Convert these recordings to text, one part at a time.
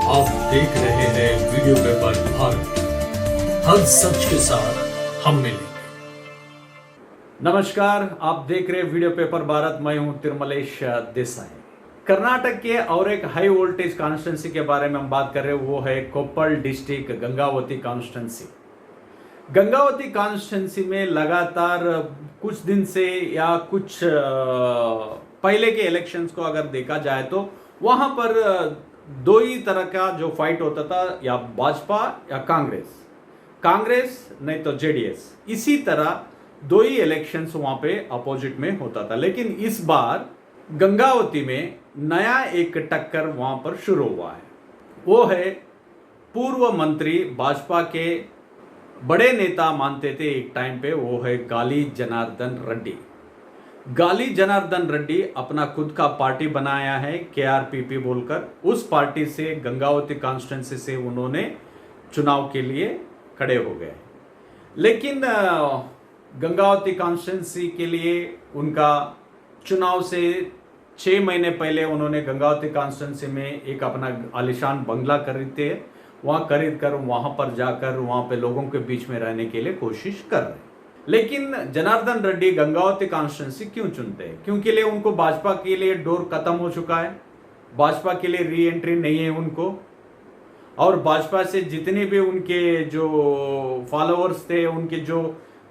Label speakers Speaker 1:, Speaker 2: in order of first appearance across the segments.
Speaker 1: आप देख रहे हैं वीडियो पेपर भारत, हर सच के साथ हम मिलेंगे।
Speaker 2: नमस्कार, आप देख रहे हैं वीडियो पेपर भारत। मैं हूं तिरुमलेश देसाई। कर्नाटक के और एक हाई वोल्टेज कॉन्स्टिट्यूंसी के बारे में हम बात कर रहे हैं, वो है Koppal district Gangavati constituency. Gangavati constituency में लगातार कुछ दिन से या कुछ पहले के इलेक्शंस को अगर देखा जाए तो वहां पर दो ही तरह का जो फाइट होता था, या भाजपा या कांग्रेस नहीं तो जेडीएस। इसी तरह दो ही इलेक्शंस वहां पे अपोजिट में होता था। लेकिन इस बार गंगावती में नया एक टक्कर वहां पर शुरू हुआ है। वो है पूर्व मंत्री, भाजपा के बड़े नेता मानते थे एक टाइम पे, वो है गाली जनार्दन रेड्डी। गाली जनार्दन रेड्डी अपना खुद का पार्टी बनाया है, केआरपीपी बोलकर। उस पार्टी से गंगावती कॉन्स्टिट्यूंसी से उन्होंने चुनाव के लिए खड़े हो गए। लेकिन गंगावती कॉन्स्टिट्यूंसी के लिए उनका चुनाव से 6 महीने पहले उन्होंने गंगावती कॉन्स्टिट्यूंसी में एक अपना आलिशान बंगला खरीदते हैं। वहां खरीद कर वहां पर जाकर वहां पे लोगों के बीच में रहने के लिए कोशिश कर रहे हैं। लेकिन जनार्दन रेड्डी गंगावती कॉन्स्टिट्यूंसी क्यों चुनते हैं? क्योंकि लिए उनको भाजपा के लिए डोर खत्म हो चुका है, भाजपा के लिए री एंट्री नहीं है उनको। और भाजपा से जितने भी उनके जो फॉलोअर्स थे, उनके जो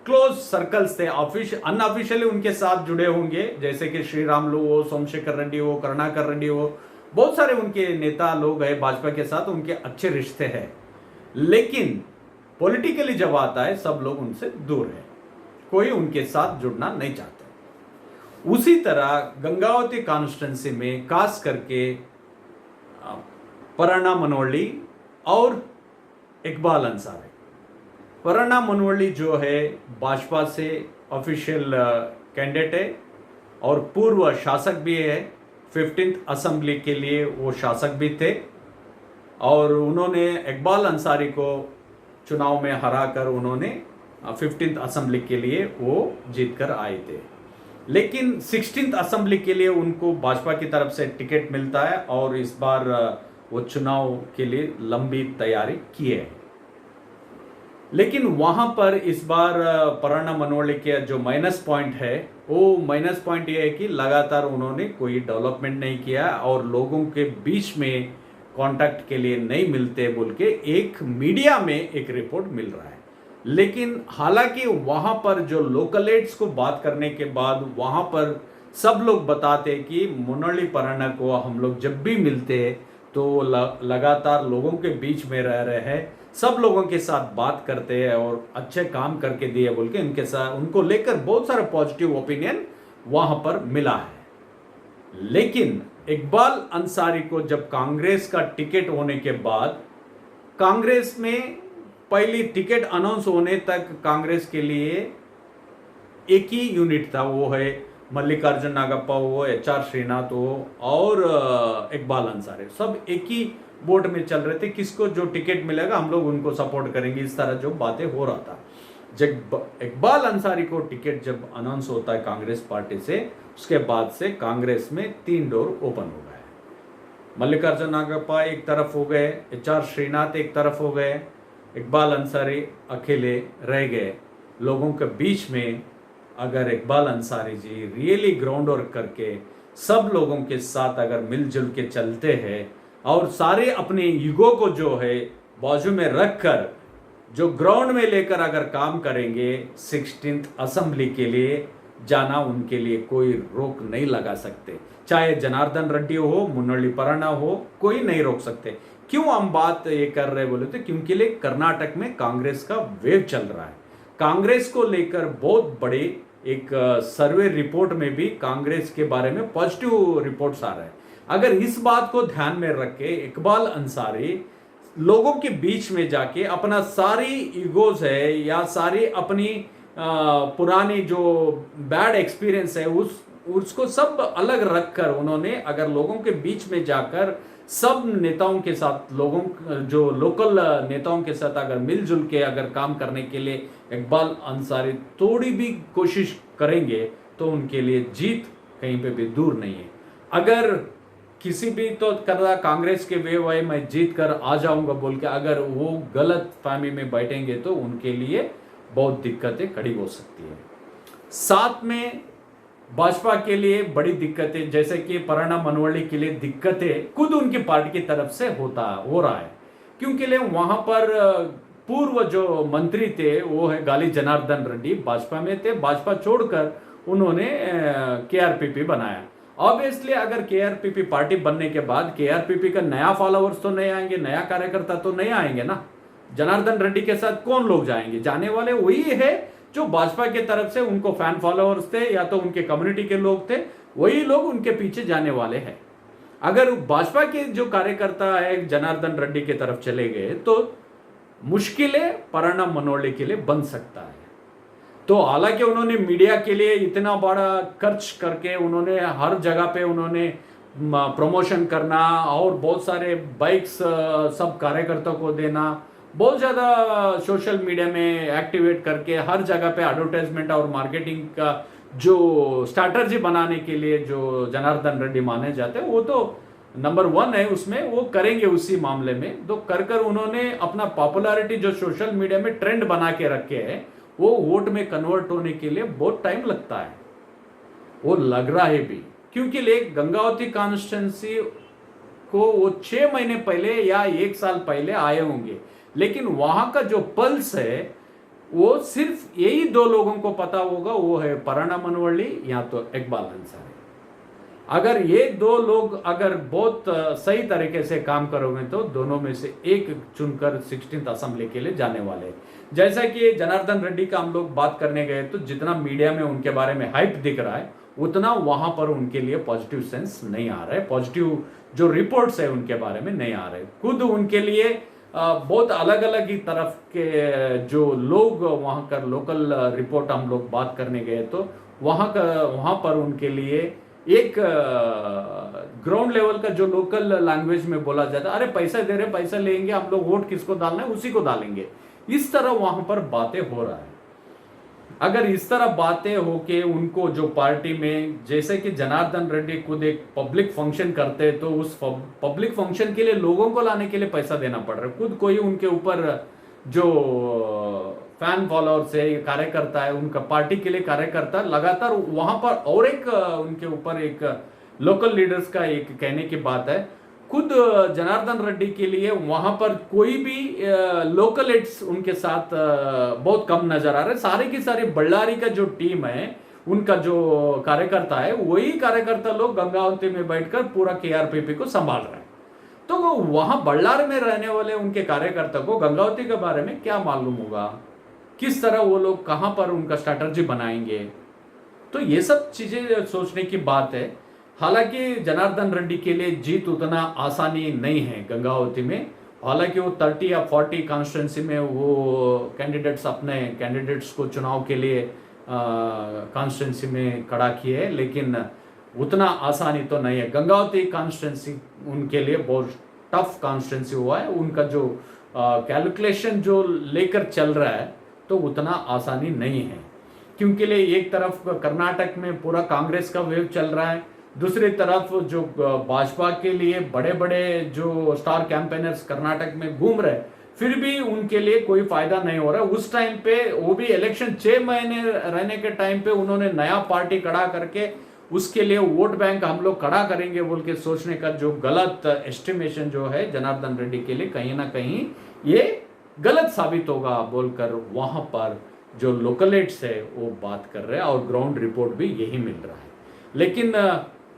Speaker 2: क्लोज सर्कल्स थे, अनऑफिशियली उनके साथ जुड़े होंगे, जैसे कि श्री रामुलु हो, सोमशेखर रेड्डी हो, करुणाकर रेड्डी हो, बहुत सारे उनके नेता लोग हैं भाजपा के साथ, उनके अच्छे रिश्ते हैं। लेकिन पॉलिटिकली जब आता है सब लोग उनसे दूर है, कोई उनके साथ जुड़ना नहीं चाहते। उसी तरह गंगावती कॉन्स्टिट्यूंसी में खास करके परना मनवल्ली और इकबाल अंसारी। परना मनवल्ली जो है भाजपा से ऑफिशियल कैंडिडेट है और पूर्व शासक भी है। 15th असेंबली के लिए वो शासक भी थे और उन्होंने इकबाल अंसारी को चुनाव में हराकर उन्होंने 15th असेंबली के लिए वो जीत कर आए थे। लेकिन 16th असेंबली के लिए उनको भाजपा की तरफ से टिकट मिलता है और इस बार वो चुनाव के लिए लंबी तैयारी किए हैं। लेकिन वहां पर इस बार परना मनवल्ली के जो माइनस पॉइंट है, वो माइनस पॉइंट ये है कि लगातार उन्होंने कोई डेवलपमेंट नहीं किया और लोगों के बीच में कांटेक्ट के लिए नहीं मिलते बोल के एक मीडिया में एक रिपोर्ट मिल रहा है। लेकिन हालांकि वहां पर जो लोकलेट्स को बात करने के बाद वहां पर सब लोग बताते कि मुरली परना को हम लोग जब भी मिलते हैं तो लगातार लोगों के बीच में रह रहे हैं, सब लोगों के साथ बात करते हैं और अच्छे काम करके दिए बोल के उनके साथ उनको लेकर बहुत सारा पॉजिटिव ओपिनियन वहां पर मिला है। लेकिन इकबाल अंसारी को जब कांग्रेस का टिकट होने के बाद, कांग्रेस में पहली टिकट अनाउंस होने तक कांग्रेस के लिए एक ही यूनिट था, वो है मल्लिकार्जुन नागप्पा हो, HR श्रीनाथ हो और इकबाल अंसारी, सब एक ही बोर्ड में चल रहे थे। किसको जो टिकट मिलेगा हम लोग उनको सपोर्ट करेंगे, इस तरह जो बातें हो रहा था। जब इकबाल अंसारी को टिकट जब अनाउंस होता है कांग्रेस पार्टी से, उसके बाद से कांग्रेस में 3 डोर ओपन हो गए। मल्लिकार्जुन नागप्पा एक तरफ हो गए, HR श्रीनाथ एक तरफ हो गए, इकबाल अंसारी अकेले रह गए। लोगों के बीच में अगर Iqbal Ansari ji really ground work करके सब लोगों के साथ अगर मिलजुल के चलते हैं और सारे अपने ईगो को जो है बाजू में रखकर जो ग्राउंड में लेकर अगर काम करेंगे, 16th असेंबली के लिए जाना उनके लिए कोई रोक नहीं लगा सकते। चाहे जनार्दन रेड्डी हो, मुरली परना हो, कोई नहीं रोक सकते। क्यों हम बात ये कर रहे बोले तो क्योंकि लिए कर्नाटक में कांग्रेस का वेव चल रहा है। कांग्रेस को लेकर बहुत बड़े एक सर्वे रिपोर्ट में भी कांग्रेस के बारे में पॉजिटिव रिपोर्ट्स आ रहे हैं। अगर इस बात को ध्यान में रख के इकबाल अंसारी लोगों के बीच में जाके अपना सारी ईगोज है या सारी अपनी पुरानी जो बैड एक्सपीरियंस है उसको सब अलग रखकर उन्होंने अगर लोगों के बीच में जाकर सब नेताओं के साथ, लोगों जो लोकल नेताओं के साथ अगर मिलजुल के अगर काम करने के लिए इकबाल अंसारी थोड़ी भी कोशिश करेंगे तो उनके लिए जीत कहीं पे भी दूर नहीं है। अगर किसी भी तो कर रहा कांग्रेस के वे वाई मैं जीत कर आ जाऊंगा बोल के अगर वो गलत फहमी में बैठेंगे तो उनके लिए बहुत दिक्कतें खड़ी हो सकती है। साथ में भाजपा के लिए बड़ी दिक्कतें जैसे कि पराना मनवल्ली के लिए दिक्कतें खुद उनकी पार्टी की तरफ से हो रहा है, क्योंकि ले वहां पर पूर्व जो मंत्री थे वो है गाली जनार्दन रेड्डी, भाजपा में थे, भाजपा छोड़कर उन्होंने केआरपीपी बनाया। ऑब्वियसली अगर केआरपीपी पार्टी बनने के बाद केआरपीपी का नया फॉलोअर्स तो नहीं आएंगे, नया कार्यकर्ता तो नहीं आएंगे ना। जनार्दन रेड्डी के साथ कौन लोग जाएंगे? जाने वाले वही है जो भाजपा की तरफ से उनको फैन फॉलोअर्स थे या तो उनके कम्युनिटी के लोग थे, वही लोग उनके पीछे जाने वाले हैं। अगर भाजपा के जो कार्यकर्ता है जनार्दन रेड्डी की तरफ चले गए तो मुश्किलें पराना मनवल्ली के लिए बन सकता है। तो हालांकि उन्होंने मीडिया के लिए इतना बड़ा खर्च करके उन्होंने हर जगह पे उन्होंने प्रमोशन करना और बहुत सारे बाइक्स सब कार्यकर्ताओं को देना, बहुत ज़्यादा सोशल मीडिया में एक्टिवेट करके हर जगह पे एडवर्टाइजमेंट और मार्केटिंग का जो स्ट्रैटेजी बनाने के लिए जो जनार्दन रेड्डी माने जाते हैं वो तो नंबर 1 है, उसमें वो करेंगे उसी मामले में। तो कर उन्होंने अपना पॉपुलैरिटी जो सोशल मीडिया में ट्रेंड बना के रखे है वो वोट में कन्वर्ट होने के लिए बहुत टाइम लगता है, वो लग रहा है भी, क्योंकि गंगावती कॉन्स्टिट्यूंसी को वो 6 महीने पहले या 1 साल पहले आए होंगे, लेकिन वहां का जो पल्स है वो सिर्फ यही 2 लोगों को पता होगा, वो है पराना मनवल्ली या तो इकबाल अंसारी। अगर ये 2 लोग अगर बहुत सही तरीके से काम करोगे तो दोनों में से एक चुनकर 16th असेंबली के लिए जाने वाले। जैसा कि जनार्दन रेड्डी का हम लोग बात करने गए तो जितना मीडिया में उनके बारे में हाइप दिख रहा है उतना वहां पर उनके लिए पॉजिटिव सेंस नहीं आ रहा है, पॉजिटिव जो रिपोर्ट्स है उनके बारे में नहीं आ रहे। खुद उनके लिए बहुत अलग अलग ही तरफ के जो लोग वहां का लोकल रिपोर्ट हम लोग बात करने गए तो वहां पर उनके लिए एक ग्राउंड लेवल का जो लोकल लैंग्वेज में बोला जाता है, अरे पैसा दे रहे पैसा लेंगे हम लोग, वोट किसको डालना है उसी को डालेंगे, इस तरह वहां पर बातें हो रहा है। अगर इस तरह बातें होके उनको जो पार्टी में जैसे कि जनार्दन रेड्डी खुद एक पब्लिक फंक्शन करते हैं तो उस पब्लिक फंक्शन के लिए लोगों को लाने के लिए पैसा देना पड़ रहा है, खुद कोई उनके ऊपर जो फैन फॉलोअर्स है कार्यकर्ता है उनका पार्टी के लिए कार्यकर्ता लगातार वहां पर, और एक उनके ऊपर एक लोकल लीडर्स का एक कहने की बात है, खुद जनार्दन रेड्डी के लिए वहां पर कोई भी लोकल एड्स उनके साथ बहुत कम नजर आ रहे, सारे की सारी बल्लारी का जो टीम है उनका जो कार्यकर्ता है वही कार्यकर्ता लोग गंगावती में बैठकर पूरा केआरपीपी को संभाल रहे हैं। तो वहां बल्लार में रहने वाले उनके कार्यकर्ता को गंगावती के बारे में क्या मालूम होगा, किस तरह वो लोग कहां पर उनका स्ट्रैटेजी बनाएंगे, तो ये सब चीजें सोचने की बात है। हालांकि जनार्दन रेड्डी के लिए जीत उतना आसानी नहीं है गंगावती में, हालांकि वो 30 या 40 कॉन्स्टिट्यूंसी में वो कैंडिडेट्स अपने कैंडिडेट्स को चुनाव के लिए कॉन्स्टिट्यूंसी में खड़ा किए है, लेकिन उतना आसानी तो नहीं है। गंगावती कॉन्स्टिट्यूंसी उनके लिए बहुत टफ कॉन्स्टिट्यूंसी हुआ है, उनका जो कैलकुलेशन जो लेकर चल रहा है तो उतना आसानी नहीं है, क्योंकि एक तरफ कर्नाटक में पूरा कांग्रेस का वेव चल रहा है, दूसरी तरफ जो भाजपा के लिए बड़े बड़े जो स्टार कैंपेनर्स कर्नाटक में घूम रहे, फिर भी उनके लिए कोई फायदा नहीं हो रहा। उस टाइम पे वो भी इलेक्शन 6 महीने रहने के टाइम पे उन्होंने नया पार्टी खड़ा करके उसके लिए वोट बैंक हम लोग खड़ा करेंगे बोल के सोचने का जो गलत एस्टिमेशन जो है जनार्दन रेड्डी के लिए कहीं ना कहीं ये गलत साबित होगा बोलकर वहां पर जो लोकलेट्स है वो बात कर रहे हैं और ग्राउंड रिपोर्ट भी यही मिल रहा है। लेकिन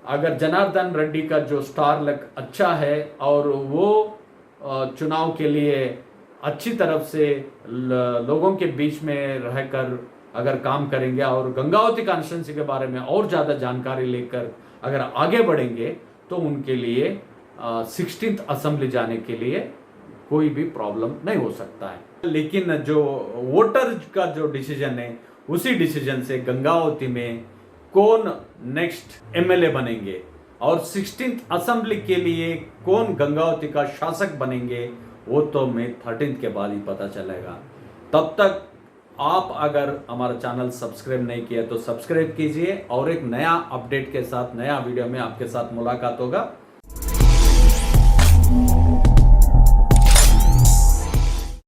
Speaker 2: अगर जनार्दन रेड्डी का जो स्टार लक अच्छा है और वो चुनाव के लिए अच्छी तरफ से लोगों के बीच में रहकर अगर काम करेंगे और गंगावती कॉन्स्टिट्यूंसी के बारे में और ज़्यादा जानकारी लेकर अगर आगे बढ़ेंगे तो उनके लिए 16th असेंबली जाने के लिए कोई भी प्रॉब्लम नहीं हो सकता है। लेकिन जो वोटर का जो डिसीजन है उसी डिसीजन से गंगावती में कौन नेक्स्ट एमएलए बनेंगे और 16th असेंबली के लिए कौन गंगावती का शासक बनेंगे वो तो May 13 के बाद ही पता चलेगा। तब तक आप अगर हमारा चैनल सब्सक्राइब नहीं किया तो सब्सक्राइब कीजिए और एक नया अपडेट के साथ नया वीडियो में आपके साथ मुलाकात होगा।